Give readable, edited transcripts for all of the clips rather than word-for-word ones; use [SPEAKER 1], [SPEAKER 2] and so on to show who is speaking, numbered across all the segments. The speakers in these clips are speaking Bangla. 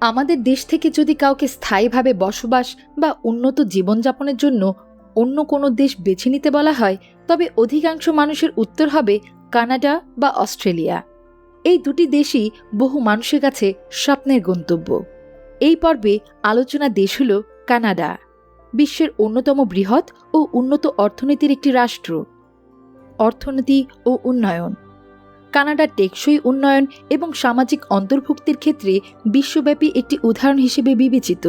[SPEAKER 1] আমাদের দেশ থেকে যদি কাউকে স্থায়ীভাবে বসবাস বা উন্নত জীবনযাপনের জন্য অন্য কোনো দেশ বেছে নিতে বলা হয়, তবে অধিকাংশ মানুষের উত্তর হবে কানাডা বা অস্ট্রেলিয়া। এই দুটি দেশই বহু মানুষের কাছে স্বপ্নের গন্তব্য। এই পর্বে আলোচনা দেশ হল কানাডা, বিশ্বের অন্যতম বৃহৎ ও উন্নত অর্থনীতির একটি রাষ্ট্র। অর্থনীতি ও উন্নয়ন। কানাডার টেকসই উন্নয়ন এবং সামাজিক অন্তর্ভুক্তির ক্ষেত্রে বিশ্বব্যাপী একটি উদাহরণ হিসেবে বিবেচিত।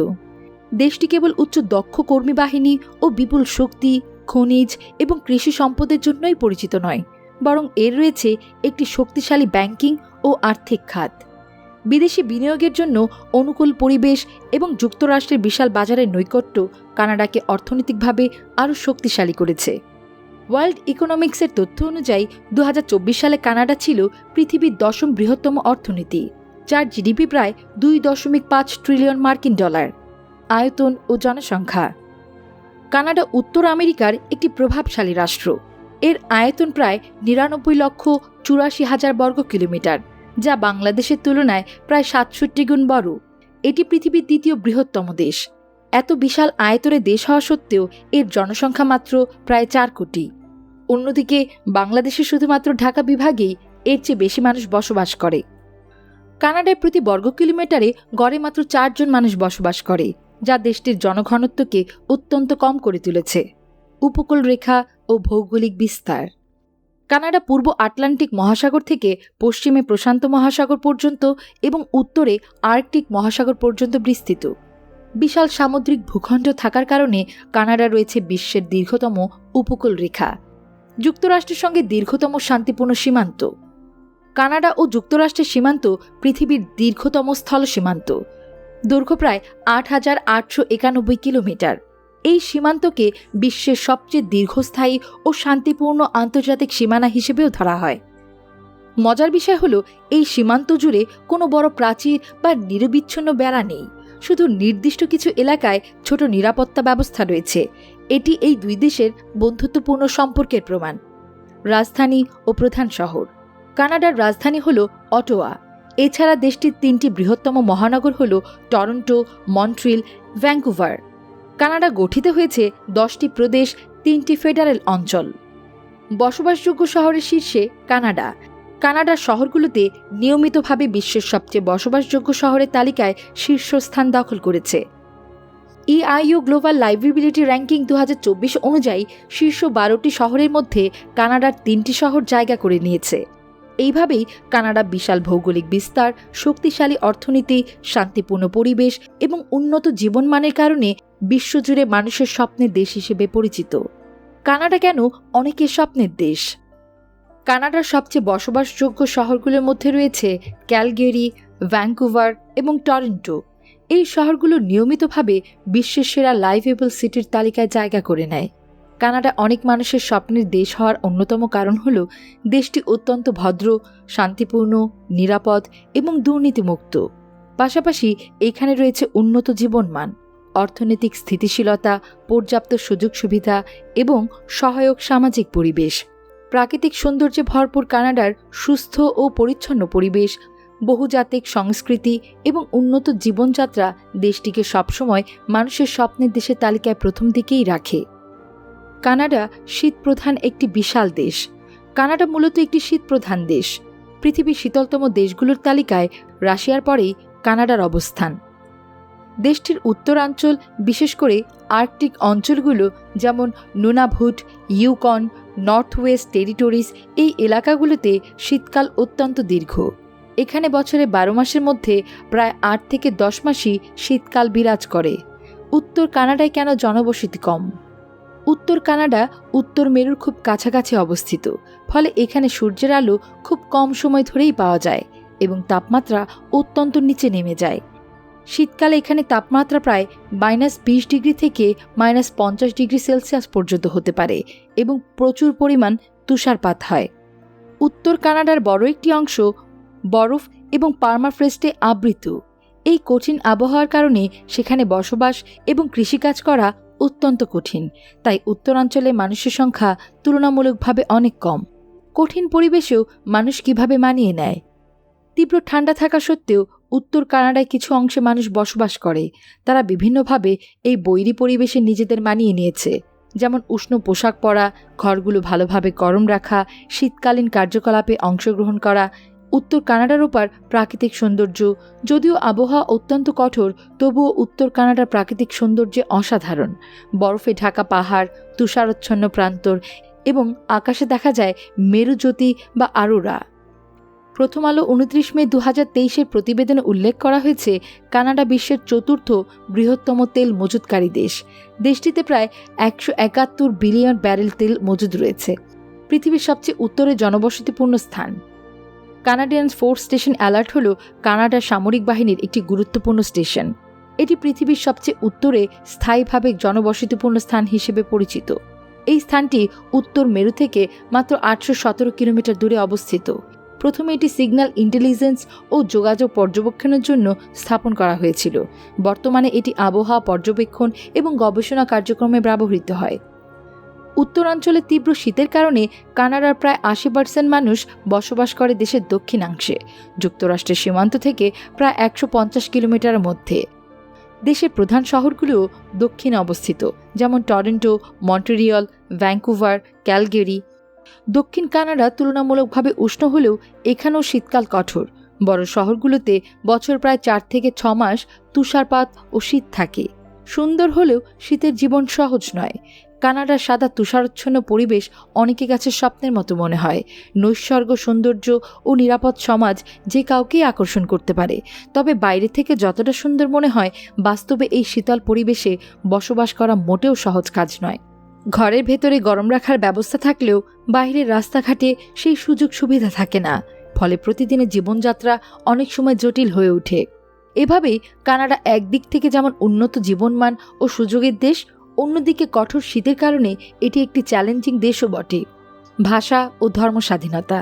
[SPEAKER 1] দেশটি কেবল উচ্চ দক্ষ কর্মী বাহিনী ও বিপুল শক্তি, খনিজ এবং কৃষি সম্পদের জন্যই পরিচিত নয়, বরং এর রয়েছে একটি শক্তিশালী ব্যাংকিং ও আর্থিক খাত, বিদেশি বিনিয়োগের জন্য অনুকূল পরিবেশ এবং যুক্তরাষ্ট্রের বিশাল বাজারের নৈকট্য কানাডাকে অর্থনৈতিকভাবে আরও শক্তিশালী করেছে। ওয়ার্ল্ড ইকোনমিক্সের তথ্য অনুযায়ী 2024 সালে কানাডা ছিল পৃথিবীর 10ম বৃহত্তম অর্থনীতি, যার জিডিপি প্রায় 2.5 ট্রিলিয়ন মার্কিন ডলার। আয়তন ও জনসংখ্যা। কানাডা উত্তর আমেরিকার একটি প্রভাবশালী রাষ্ট্র। এর আয়তন প্রায় 99,84,000 বর্গ কিলোমিটার, যা বাংলাদেশের তুলনায় প্রায় 67 গুণ বড়। এটি পৃথিবীর দ্বিতীয় বৃহত্তম দেশ। এত বিশাল আয়তনের দেশ হওয়া সত্ত্বেও এর জনসংখ্যা মাত্র প্রায় 4 কোটি। অন্যদিকে বাংলাদেশে শুধুমাত্র ঢাকা বিভাগেই এর চেয়ে বেশি মানুষ বসবাস করে। কানাডায় প্রতি বর্গ কিলোমিটারে গড়ে মাত্র 4 জন মানুষ বসবাস করে, যা দেশটির জনঘনত্বকে অত্যন্ত কম করে তুলেছে। উপকূল রেখা ও ভৌগোলিক বিস্তার। কানাডা পূর্ব আটলান্টিক মহাসাগর থেকে পশ্চিমে প্রশান্ত মহাসাগর পর্যন্ত এবং উত্তরে আর্কটিক মহাসাগর পর্যন্ত বিস্তৃত। বিশাল সামুদ্রিক ভূখণ্ড থাকার কারণে কানাডা রয়েছে বিশ্বের দীর্ঘতম উপকূল রেখা, যুক্তরাষ্ট্রের সঙ্গে দীর্ঘতম শান্তিপূর্ণ সীমান্ত। কানাডা ও যুক্তরাষ্ট্রের সীমান্ত পৃথিবীর দীর্ঘতম স্থল সীমান্ত, দৈর্ঘ্য প্রায় 8,891 কিলোমিটার। এই সীমান্তকে বিশ্বের সবচেয়ে দীর্ঘস্থায়ী ও শান্তিপূর্ণ আন্তর্জাতিক সীমানা হিসেবেও ধরা হয়। মজার বিষয় হলো, এই সীমান্ত জুড়ে কোনো বড় প্রাচীর বা নিরবিচ্ছিন্ন বেড়া নেই, শুধু নির্দিষ্ট কিছু এলাকায় ছোট নিরাপত্তা ব্যবস্থা রয়েছে। এটি এই দুই দেশের বন্ধুত্বপূর্ণ সম্পর্কের প্রমাণ। রাজধানী ও প্রধান শহর। কানাডার রাজধানী হল অটোয়া। এছাড়া দেশটির 3টি বৃহত্তম মহানগর হল টরন্টো, মন্ট্রিল, ভ্যাঙ্কুভার। কানাডা গঠিত হয়েছে 10টি প্রদেশ, 3টি ফেডারেল অঞ্চল। বসবাসযোগ্য শহরের শীর্ষে কানাডা। কানাডার শহরগুলোতে নিয়মিতভাবে বিশ্বের সবচেয়ে বসবাসযোগ্য শহরের তালিকায় শীর্ষস্থান দখল করেছে। ইআইইউ গ্লোবাল লাইভেবিলিটি র্যাঙ্কিং 2024 অনুযায়ী শীর্ষ 12টি শহরের মধ্যে কানাডার 3টি শহর জায়গা করে নিয়েছে। এইভাবেই কানাডা বিশাল ভৌগোলিক বিস্তার, শক্তিশালী অর্থনীতি, শান্তিপূর্ণ পরিবেশ এবং উন্নত জীবনমানের কারণে বিশ্বজুড়ে মানুষের স্বপ্নের দেশ হিসেবে পরিচিত। কানাডা কেন অনেকের স্বপ্নের দেশ? কানাডার সবচেয়ে বসবাসযোগ্য শহরগুলোর মধ্যে রয়েছে ক্যালগেরি, ভ্যাঙ্কুভার এবং টরন্টো। এই শহরগুলো নিয়মিতভাবে বিশ্বের সেরা লাইভেবল সিটির তালিকায় জায়গা করে নেয়। কানাডা অনেক মানুষের স্বপ্নের দেশ হওয়ার অন্যতম কারণ হল দেশটি অত্যন্ত ভদ্র, শান্তিপূর্ণ, নিরাপদ এবং দুর্নীতিমুক্ত। পাশাপাশি এখানে রয়েছে উন্নত জীবনমান, অর্থনৈতিক স্থিতিশীলতা, পর্যাপ্ত সুযোগ সুবিধা এবং সহায়ক সামাজিক পরিবেশ। প্রাকৃতিক সৌন্দর্যে ভরপুর কানাডার সুস্থ ও পরিচ্ছন্ন পরিবেশ, বহুজাতিক সংস্কৃতি এবং উন্নত জীবনযাত্রা দেশটিকে সবসময় মানুষের স্বপ্নের দেশের তালিকায় প্রথম দিকেই রাখে। কানাডা শীতপ্রধান একটি বিশাল দেশ। কানাডা মূলত একটি শীতপ্রধান দেশ। পৃথিবীর শীতলতম দেশগুলোর তালিকায় রাশিয়ার পরেই কানাডার অবস্থান। দেশটির উত্তরাঞ্চল, বিশেষ করে আর্কটিক অঞ্চলগুলো যেমন নুনাভুট, ইউকন, নর্থ ওয়েস্ট টেরিটরিজ, এই এলাকাগুলোতে শীতকাল অত্যন্ত দীর্ঘ। এখানে বছরে 12 মাসের মধ্যে প্রায় 8 থেকে 10 মাসই শীতকাল বিরাজ করে। উত্তর কানাডায় কেন জনবসতি কম? উত্তর কানাডা উত্তর মেরুর খুব কাছাকাছি অবস্থিত, ফলে এখানে সূর্যের আলো খুব কম সময় ধরেই পাওয়া যায় এবং তাপমাত্রা অত্যন্ত নিচে নেমে যায়। শীতকালে এখানে তাপমাত্রা প্রায় -20 ডিগ্রি থেকে -50 ডিগ্রি সেলসিয়াস পর্যন্ত হতে পারে এবং প্রচুর পরিমাণ তুষারপাত হয়। উত্তর কানাডার বড় একটি অংশ বরফ এবং পার্মাফ্রস্টে আবৃত। এই কঠিন আবহাওয়ার কারণে সেখানে বসবাস এবং কৃষিকাজ করা অত্যন্ত কঠিন, তাই উত্তরাঞ্চলে মানুষের সংখ্যা তুলনামূলকভাবে অনেক কম। কঠিন পরিবেশেও মানুষ কিভাবে মানিয়ে নেয়? তীব্র ঠান্ডা থাকা সত্ত্বেও উত্তর কানাডায় কিছু অংশে মানুষ বসবাস করে। তারা বিভিন্নভাবে এই বৈরী পরিবেশে নিজেদের মানিয়ে নিয়েছে, যেমন উষ্ণ পোশাক পরা, ঘরগুলো ভালোভাবে গরম রাখা, শীতকালীন কার্যকলাপে অংশগ্রহণ করা। উত্তর কানাডার ওপর প্রাকৃতিক সৌন্দর্য, যদিও আবহাওয়া অত্যন্ত কঠোর, তবুও উত্তর কানাডার প্রাকৃতিক সৌন্দর্যে অসাধারণ। বরফে ঢাকা পাহাড়, তুষারচ্ছন্ন প্রান্তর এবং আকাশে দেখা যায় মেরুজ্যোতি বা আরোরা। প্রথম আলো 29 মে 2023-এর প্রতিবেদনে উল্লেখ করা হয়েছে, কানাডা বিশ্বের চতুর্থ বৃহত্তম তেল মজুতকারী দেশ। দেশটিতে প্রায় 171 বিলিয়ন ব্যারেল তেল মজুদ রয়েছে। পৃথিবীর সবচেয়ে উত্তরে জনবসতিপূর্ণ স্থান। কানাডিয়ান ফোর্স স্টেশন অ্যালার্ট হল কানাডার সামরিক বাহিনীর একটি গুরুত্বপূর্ণ স্টেশন। এটি পৃথিবীর সবচেয়ে উত্তরে স্থায়ীভাবে জনবসতিপূর্ণ স্থান হিসেবে পরিচিত। এই স্থানটি উত্তর মেরু থেকে মাত্র 817 কিলোমিটার দূরে অবস্থিত। প্রথমে এটি সিগন্যাল ইন্টেলিজেন্স ও যোগাযোগ পর্যবেক্ষণের জন্য স্থাপন করা হয়েছিল। বর্তমানে এটি আবহাওয়া পর্যবেক্ষণ এবং গবেষণা কার্যক্রমে ব্যবহৃত হয়। উত্তরাঞ্চলে তীব্র শীতের কারণে কানাডার প্রায় 80% মানুষ বসবাস করে দেশের দক্ষিণাংশে, যুক্তরাষ্ট্রের সীমান্ত থেকে প্রায় 150 কিলোমিটারের মধ্যে। দেশের প্রধান শহরগুলোও দক্ষিণে অবস্থিত, যেমন টরন্টো, মন্ট্রিয়ল, ভ্যাঙ্কুভার, ক্যালগেরি। দক্ষিণ কানাডা তুলনামূলকভাবে উষ্ণ হলেও এখানেও শীতকাল কঠোর। বড় শহরগুলোতে বছর প্রায় 4 থেকে 6 মাস তুষারপাত ও শীত থাকে। সুন্দর হলেও শীতের জীবন সহজ নয়। কানাডার সাদা তুষারাচ্ছন্ন পরিবেশ অনেকের কাছে স্বপ্নের মতো মনে হয়। নৈসর্গ সৌন্দর্য ও নিরাপদ সমাজ যে কাউকেই আকর্ষণ করতে পারে। তবে বাইরে থেকে যতটা সুন্দর মনে হয়, বাস্তবে এই শীতল পরিবেশে বসবাস করা মোটেও সহজ কাজ নয়। ঘরের ভেতরে গরম রাখার ব্যবস্থা থাকলেও বাইরের রাস্তাঘাটে সেই সুযোগ সুবিধা থাকে না, ফলে প্রতিদিনের জীবনযাত্রা অনেক সময় জটিল হয়ে ওঠে। এভাবেই কানাডা একদিক থেকে যেমন উন্নত জীবনমান ও সুযোগের দেশ, অন্যদিকে কঠোর শীতের কারণে এটি একটি চ্যালেঞ্জিং দেশও বটে। ভাষা ও ধর্ম স্বাধীনতা।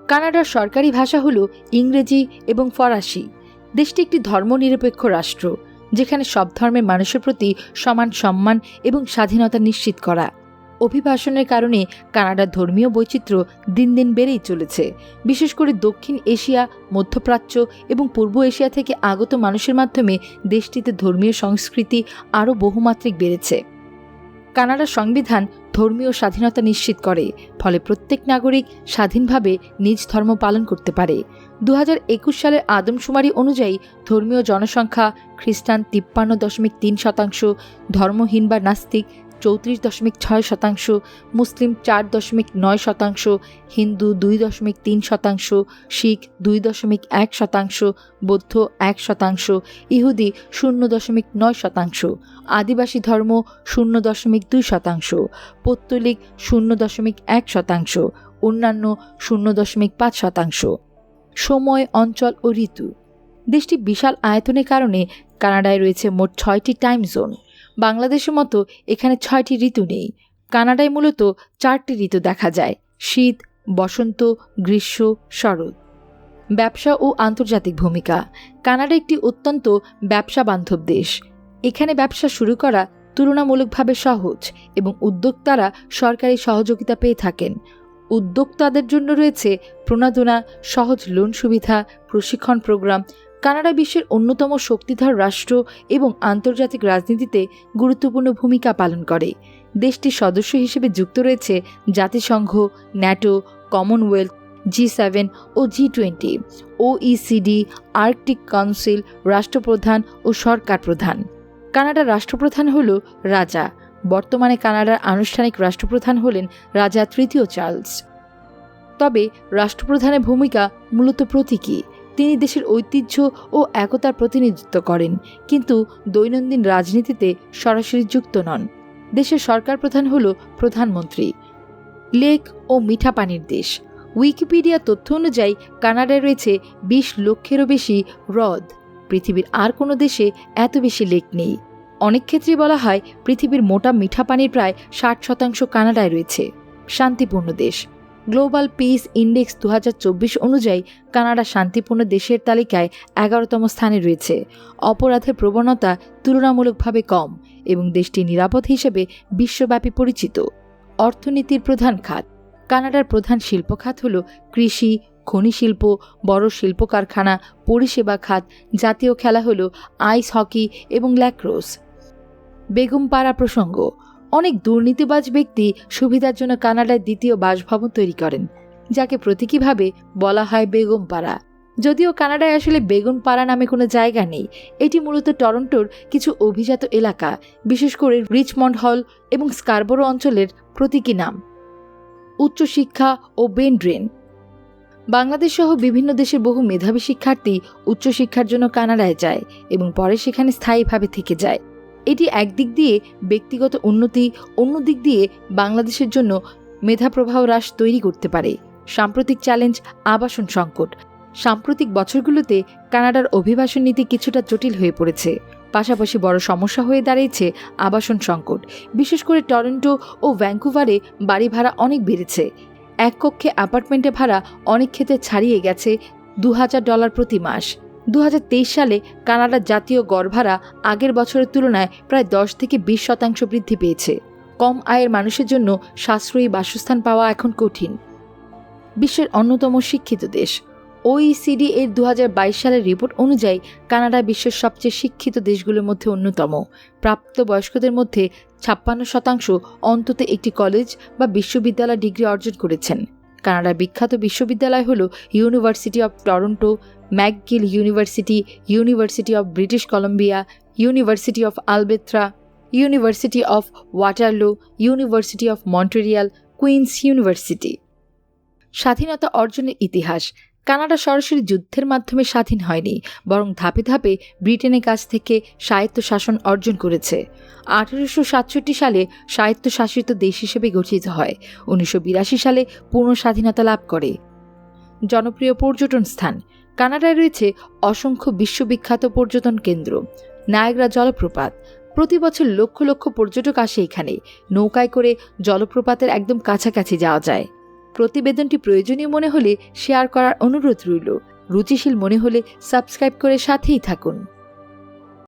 [SPEAKER 1] কানাডার সরকারি ভাষা হল ইংরেজি এবং ফরাসি। দেশটি একটি ধর্মনিরপেক্ষ রাষ্ট্র, যেখানে সব ধর্মের মানুষের প্রতি সমান সম্মান এবং স্বাধীনতা নিশ্চিত করা। অভিবাসনের কারণে কানাডার ধর্মীয় বৈচিত্র্য দিন দিন বেড়েই চলেছে। বিশেষ করে দক্ষিণ এশিয়া, মধ্যপ্রাচ্য এবং পূর্ব এশিয়া থেকে আগত মানুষের মাধ্যমে দেশটিতে ধর্মীয় সংস্কৃতি আরও বহুমাত্রিক বেড়েছে। কানাডার সংবিধান ধর্মীয় স্বাধীনতা নিশ্চিত করে, ফলে প্রত্যেক নাগরিক স্বাধীনভাবে নিজ ধর্ম পালন করতে পারে। 2021 সালের আদমশুমারি অনুযায়ী ধর্মীয় জনসংখ্যা খ্রিস্টান 53.3%, ধর্মহীন বা নাস্তিক 34.6%, মুসলিম 4.9%, হিন্দু 2.3%, শিখ 2.1%, বৌদ্ধ 1%, ইহুদি 0.9%, আদিবাসী ধর্ম 0.2%, পৌত্তলিক 0.1%, অন্যান্য 0.5%। সময়, অঞ্চল ও ঋতু। দেশটি বিশাল আয়তনের কারণে কানাডায় রয়েছে মোট 6টি টাইম জোন। বাংলাদেশের মতো এখানে 6টি ঋতু নেই। কানাডায় মূলত 4টি ঋতু দেখা যায়: শীত, বসন্ত, গ্রীষ্ম, শরৎ। ব্যবসা ও আন্তর্জাতিক ভূমিকা। কানাডা একটি অত্যন্ত ব্যবসা বান্ধব দেশ। এখানে ব্যবসা শুরু করা তুলনামূলকভাবে সহজ এবং উদ্যোক্তারা সরকারি সহযোগিতা পেয়ে থাকেন। উদ্যোক্তাদের জন্য রয়েছে প্রণোদনা, সহজ লোন সুবিধা, প্রশিক্ষণ প্রোগ্রাম। কানাডা বিশ্বের অন্যতম শক্তিধর রাষ্ট্র এবং আন্তর্জাতিক রাজনীতিতে গুরুত্বপূর্ণ ভূমিকা পালন করে। দেশটির সদস্য হিসেবে যুক্ত রয়েছে জাতিসংঘ, ন্যাটো, কমনওয়েলথ, G7 ও G20, OECD, আর্কটিক কাউন্সিল, রাষ্ট্রপ্রধান ও সরকার প্রধান। কানাডার রাষ্ট্রপ্রধান হল রাজা। বর্তমানে কানাডার আনুষ্ঠানিক রাষ্ট্রপ্রধান হলেন রাজা তৃতীয় চার্লস। তবে রাষ্ট্রপ্রধানের ভূমিকা মূলত প্রতীকী। তিনি দেশের ঐতিহ্য ও একতার প্রতিনিধিত্ব করেন, কিন্তু দৈনন্দিন রাজনীতিতে সরাসরি যুক্ত নন। দেশের সরকার প্রধান হল প্রধানমন্ত্রী। লেক ও মিঠা পানির দেশ। উইকিপিডিয়া তথ্য অনুযায়ী কানাডায় রয়েছে 20 লক্ষেরও বেশি হ্রদ। পৃথিবীর আর কোনো দেশে এত বেশি লেক নেই। অনেক ক্ষেত্রে বলা হয় পৃথিবীর মোটা মিঠা পানির প্রায় 60% কানাডায় রয়েছে। শান্তিপূর্ণ দেশ। গ্লোবাল পিস ইন্ডেক্স 2024 অনুযায়ী কানাডা শান্তিপূর্ণ দেশের তালিকায় 11তম স্থানে রয়েছে। অপরাধের প্রবণতা তুলনামূলকভাবে কম এবং দেশটি নিরাপদ হিসেবে বিশ্বব্যাপী পরিচিত। অর্থনীতির প্রধান খাত। কানাডার প্রধান শিল্প খাত হল কৃষি, খনি শিল্প, বড় শিল্প কারখানা, পরিষেবা খাত, জাতীয় খেলা হলো আইস হকি এবং ল্যাক্রোস। বেগমপাড়া প্রসঙ্গ। অনেক দুর্নীতিবাজ ব্যক্তি সুবিধার জন্য কানাডায় দ্বিতীয় বাসভবন তৈরি করেন, যাকে প্রতীকীভাবে বলা হয় বেগমপাড়া। যদিও কানাডায় আসলে বেগমপাড়া নামে কোনো জায়গা নেই, এটি মূলত টরন্টোর কিছু অভিজাত এলাকা, বিশেষ করে রিচমন্ড হল এবং স্কারবোরো অঞ্চলের প্রতীকী নাম। উচ্চশিক্ষা ও বেন ড্রেন। বাংলাদেশ সহ বিভিন্ন দেশের বহু মেধাবী শিক্ষার্থী উচ্চশিক্ষার জন্য কানাডায় যায় এবং পরে সেখানে স্থায়ীভাবে থেকে যায়। এটি একদিক দিয়ে ব্যক্তিগত উন্নতি, অন্য দিক দিয়ে বাংলাদেশের জন্য মেধাপ্রবাহ হ্রাস তৈরি করতে পারে। সাম্প্রতিক চ্যালেঞ্জ আবাসন সংকট। সাম্প্রতিক বছরগুলোতে কানাডার অভিবাসন নীতি কিছুটা জটিল হয়ে পড়েছে। পাশাপাশি বড় সমস্যা হয়ে দাঁড়িয়েছে আবাসন সংকট। বিশেষ করে টরন্টো ও ভ্যাঙ্কুভারে বাড়ি ভাড়া অনেক বেড়েছে। এক কক্ষে অ্যাপার্টমেন্টে ভাড়া অনেক ক্ষেত্রে ছাড়িয়ে গেছে $2,000 প্রতি মাস। 2023 সালে কানাডার জাতীয় গড় ভাড়া আগের বছরের তুলনায় প্রায় 10 থেকে 20% বৃদ্ধি পেয়েছে। কম আয়ের মানুষের জন্য সাশ্রয়ী বাসস্থান পাওয়া এখন কঠিন। বিশ্বের অন্যতম শিক্ষিত দেশ। OECD এর 2022 সালের রিপোর্ট অনুযায়ী কানাডা বিশ্বের সবচেয়ে শিক্ষিত দেশগুলোর মধ্যে অন্যতম। প্রাপ্তবয়স্কদের মধ্যে 56% অন্তত একটি কলেজ বা বিশ্ববিদ্যালয় ডিগ্রি অর্জন করেছেন। কানাডার বিখ্যাত বিশ্ববিদ্যালয় হল University of Toronto, McGill University, University of British Columbia, University of Alberta, University of Waterloo, University of Montreal, Queen's University. স্বাধীনতা অর্জনের ইতিহাস। কানাডা সরাসরি যুদ্ধের মাধ্যমে স্বাধীন হয়নি, বরং ধাপে ধাপে ব্রিটেনের কাছ থেকে স্বায়ত্তশাসন অর্জন করেছে। 1867 সালে স্বায়ত্তশাসিত দেশ হিসেবে গঠিত হয়। 1982 সালে পূর্ণ স্বাধীনতা লাভ করে। জনপ্রিয় পর্যটন স্থান। কানাডায় রয়েছে অসংখ্য বিশ্ববিখ্যাত পর্যটন কেন্দ্র। নায়াগ্রা জলপ্রপাত। প্রতি বছর লক্ষ লক্ষ পর্যটক আসে এখানে। নৌকায় করে জলপ্রপাতের একদম কাছাকাছি যাওয়া যায়। প্রতিবেদনটি প্রয়োজনীয় মনে হলে শেয়ার করার অনুরোধ রইল। রুচিশীল মনে হলে সাবস্ক্রাইব করে সাথেই থাকুন।